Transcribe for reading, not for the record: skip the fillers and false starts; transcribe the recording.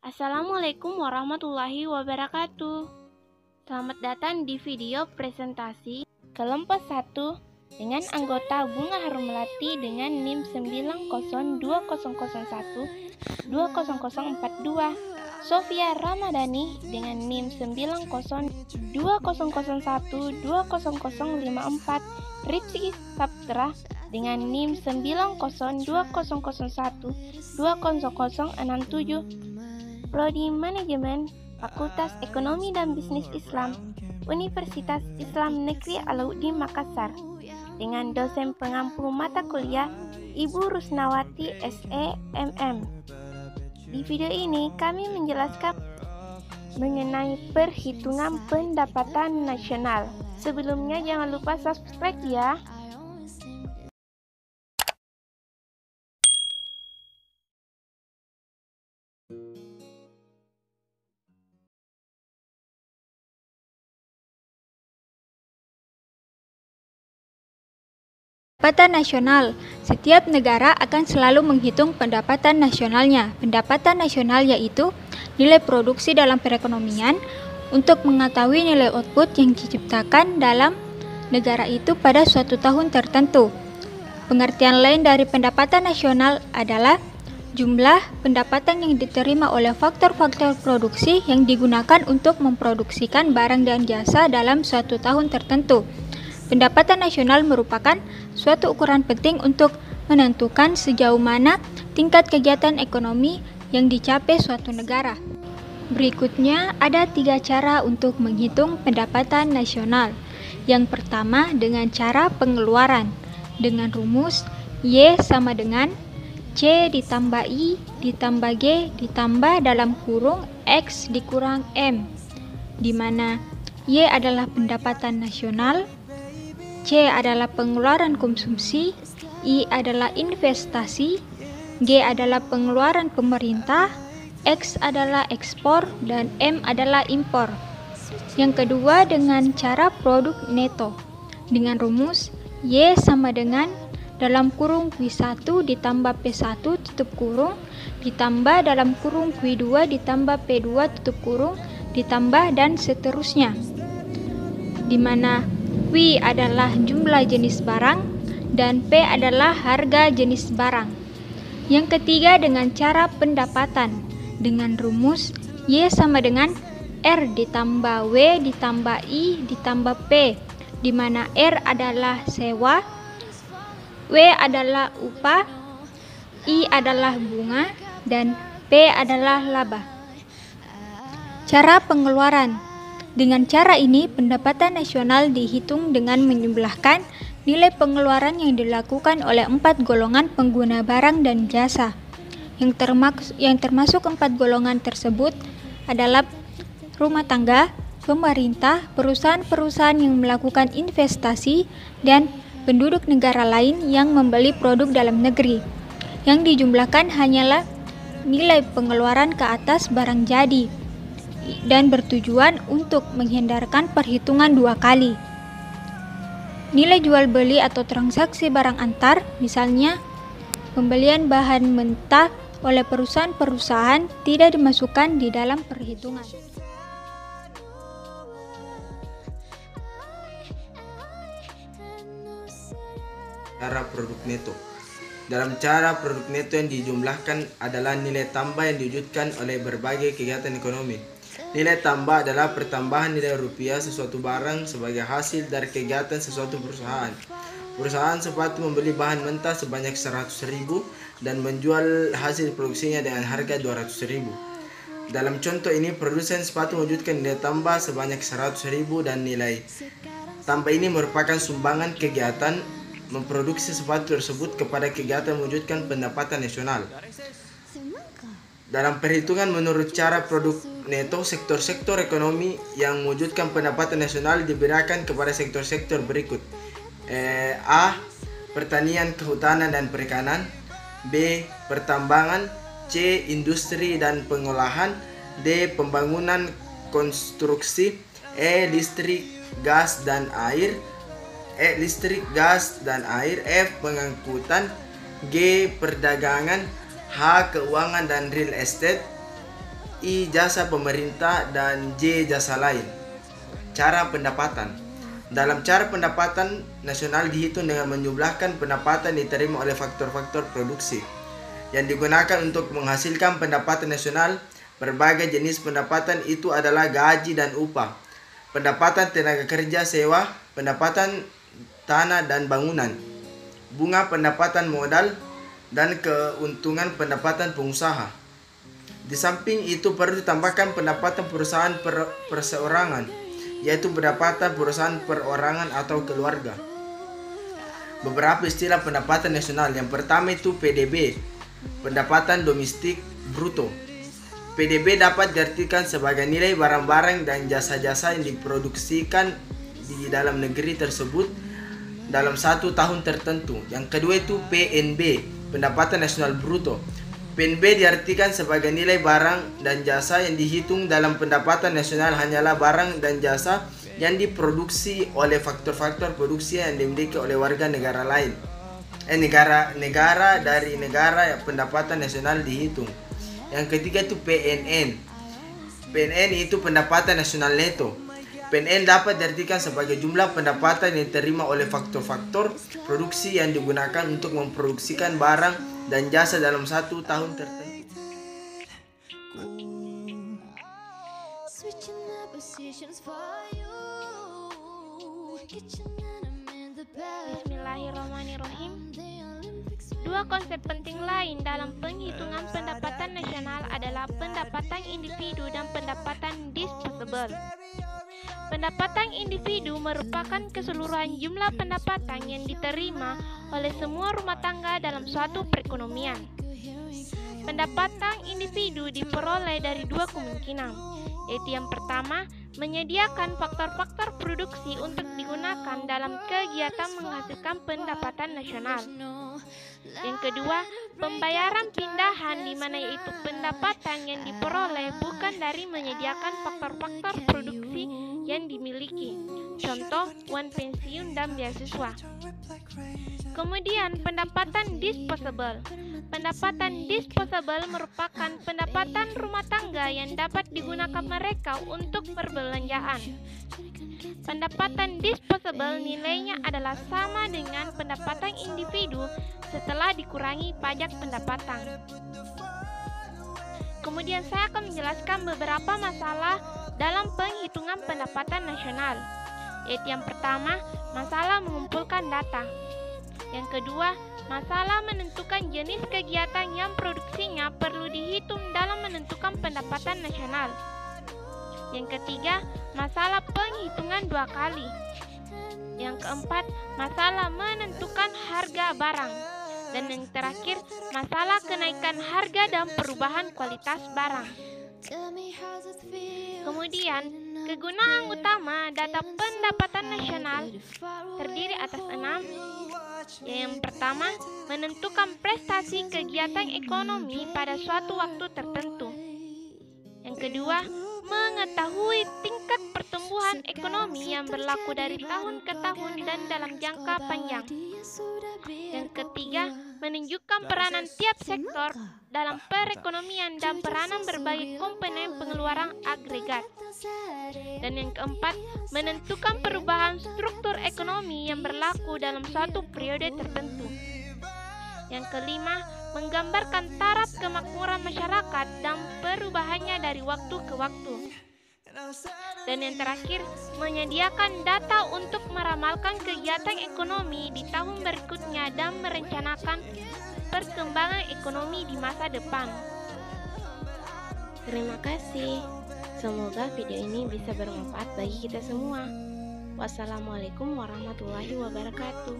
Assalamualaikum warahmatullahi wabarakatuh. Selamat datang di video presentasi kelompok 1 dengan anggota Bunga Harum Melati dengan NIM 902001200042, Sofia Ramadhani dengan NIM 902001200054, Rizky Saptra dengan NIM 902001200067, Prodi Manajemen Fakultas Ekonomi dan Bisnis Islam Universitas Islam Negeri Alauddin Makassar dengan dosen pengampu mata kuliah Ibu Rusnawati SEMM. Di video ini kami menjelaskan mengenai perhitungan pendapatan nasional. Sebelumnya jangan lupa subscribe ya. Pendapatan nasional. Setiap negara akan selalu menghitung pendapatan nasionalnya. Pendapatan nasional yaitu nilai produksi dalam perekonomian untuk mengetahui nilai output yang diciptakan dalam negara itu pada suatu tahun tertentu. Pengertian lain dari pendapatan nasional adalah jumlah pendapatan yang diterima oleh faktor-faktor produksi yang digunakan untuk memproduksikan barang dan jasa dalam suatu tahun tertentu. Pendapatan nasional merupakan suatu ukuran penting untuk menentukan sejauh mana tingkat kegiatan ekonomi yang dicapai suatu negara. Berikutnya ada 3 cara untuk menghitung pendapatan nasional. Yang pertama dengan cara pengeluaran dengan rumus Y sama dengan C ditambah I ditambah G ditambah dalam kurung X dikurang M, di mana Y adalah pendapatan nasional, C adalah pengeluaran konsumsi, I adalah investasi, G adalah pengeluaran pemerintah, X adalah ekspor, dan M adalah impor. Yang kedua dengan cara produk neto dengan rumus Y sama dengan dalam kurung Q1 ditambah P1 tutup kurung ditambah dalam kurung Q2 ditambah P2 tutup kurung ditambah dan seterusnya, di mana Q adalah jumlah jenis barang dan P adalah harga jenis barang. Yang ketiga dengan cara pendapatan dengan rumus Y sama dengan R ditambah W ditambah I ditambah P, di mana R adalah sewa, W adalah upah, I adalah bunga, dan P adalah laba. Cara pengeluaran. Dengan cara ini, pendapatan nasional dihitung dengan menjumlahkan nilai pengeluaran yang dilakukan oleh 4 golongan pengguna barang dan jasa. Yang termasuk 4 golongan tersebut adalah rumah tangga, pemerintah, perusahaan-perusahaan yang melakukan investasi, dan penduduk negara lain yang membeli produk dalam negeri. Yang dijumlahkan hanyalah nilai pengeluaran ke atas barang jadi dan bertujuan untuk menghindarkan perhitungan 2 kali. Nilai jual beli atau transaksi barang antar, misalnya pembelian bahan mentah oleh perusahaan-perusahaan, tidak dimasukkan di dalam perhitungan. Cara produk neto. Dalam cara produk neto yang dijumlahkan adalah nilai tambah yang diwujudkan oleh berbagai kegiatan ekonomi. Nilai tambah adalah pertambahan nilai rupiah sesuatu barang sebagai hasil dari kegiatan sesuatu perusahaan. Perusahaan sepatu membeli bahan mentah sebanyak 100.000 dan menjual hasil produksinya dengan harga 200.000. Dalam contoh ini, produsen sepatu mewujudkan nilai tambah sebanyak 100.000 dan nilai tambah ini merupakan sumbangan kegiatan memproduksi sepatu tersebut kepada kegiatan mewujudkan pendapatan nasional. Dalam perhitungan menurut cara produk neto, sektor-sektor ekonomi yang mewujudkan pendapatan nasional dibedakan kepada sektor-sektor berikut. A. Pertanian, kehutanan, dan perikanan. B. Pertambangan. C. Industri dan pengolahan. D. Pembangunan konstruksi. E. Listrik, gas, dan air. F. Pengangkutan. G. Perdagangan. H. Keuangan dan real estate. I. Jasa pemerintah, dan J. Jasa lain. Cara pendapatan. Dalam cara pendapatan nasional dihitung dengan menjumlahkan pendapatan diterima oleh faktor-faktor produksi yang digunakan untuk menghasilkan pendapatan nasional. Berbagai jenis pendapatan itu adalah gaji dan upah, pendapatan tenaga kerja sewa, pendapatan tanah dan bangunan, bunga pendapatan modal, dan keuntungan pendapatan pengusaha. Di samping itu perlu ditambahkan pendapatan perusahaan perseorangan, yaitu pendapatan perusahaan perorangan atau keluarga. Beberapa istilah pendapatan nasional. Yang pertama itu PDB, pendapatan domestik bruto. PDB dapat diartikan sebagai nilai barang-barang dan jasa-jasa yang diproduksikan di dalam negeri tersebut dalam satu tahun tertentu. Yang kedua itu PNB, pendapatan nasional bruto. PNB diartikan sebagai nilai barang dan jasa yang dihitung dalam pendapatan nasional hanyalah barang dan jasa yang diproduksi oleh faktor-faktor produksi yang dimiliki oleh warga negara lain. Negara dari negara yang pendapatan nasional dihitung. Yang ketiga itu PNN. PNN itu pendapatan nasional neto. PNN dapat diartikan sebagai jumlah pendapatan yang diterima oleh faktor-faktor produksi yang digunakan untuk memproduksikan barang dan jasa dalam satu tahun tertentu. Bismillahirrahmanirrahim. Dua konsep penting lain dalam penghitungan pendapatan nasional adalah pendapatan individu dan pendapatan disposable. Pendapatan individu merupakan keseluruhan jumlah pendapatan yang diterima oleh semua rumah tangga dalam suatu perekonomian. Pendapatan individu diperoleh dari dua kemungkinan, yaitu yang pertama, menyediakan faktor-faktor produksi untuk digunakan dalam kegiatan menghasilkan pendapatan nasional. Yang kedua, pembayaran pindahan di mana yaitu pendapatan yang diperoleh bukan dari menyediakan faktor-faktor produksi yang dimiliki, contoh uang pensiun dan beasiswa. Kemudian pendapatan disposable. Pendapatan disposable merupakan pendapatan rumah tangga yang dapat digunakan mereka untuk perbelanjaan. Pendapatan disposable nilainya adalah sama dengan pendapatan individu setelah dikurangi pajak pendapatan. Kemudian saya akan menjelaskan beberapa masalah dalam penghitungan pendapatan nasional, yaitu yang pertama, masalah mengumpulkan data. Yang kedua, masalah menentukan jenis kegiatan yang produksinya perlu dihitung dalam menentukan pendapatan nasional. Yang ketiga, masalah penghitungan dua kali. Yang keempat, masalah menentukan harga barang. Dan yang terakhir, masalah kenaikan harga dan perubahan kualitas barang. Kemudian, kegunaan utama data pendapatan nasional terdiri atas 6. Yang pertama, menentukan prestasi kegiatan ekonomi pada suatu waktu tertentu. Yang kedua, mengetahui tingkat pertumbuhan ekonomi yang berlaku dari tahun ke tahun dan dalam jangka panjang. Yang ketiga, menunjukkan peranan tiap sektor dalam perekonomian dan peranan berbagai komponen pengeluaran agregat. Dan yang keempat, menentukan perubahan struktur ekonomi yang berlaku dalam suatu periode tertentu. Yang kelima, menggambarkan taraf kemakmuran masyarakat dan perubahannya dari waktu ke waktu. Dan yang terakhir, menyediakan data untuk meramalkan kegiatan ekonomi di tahun berikutnya dan merencanakan perkembangan ekonomi di masa depan. Terima kasih. Semoga video ini bisa bermanfaat bagi kita semua. Wassalamualaikum warahmatullahi wabarakatuh.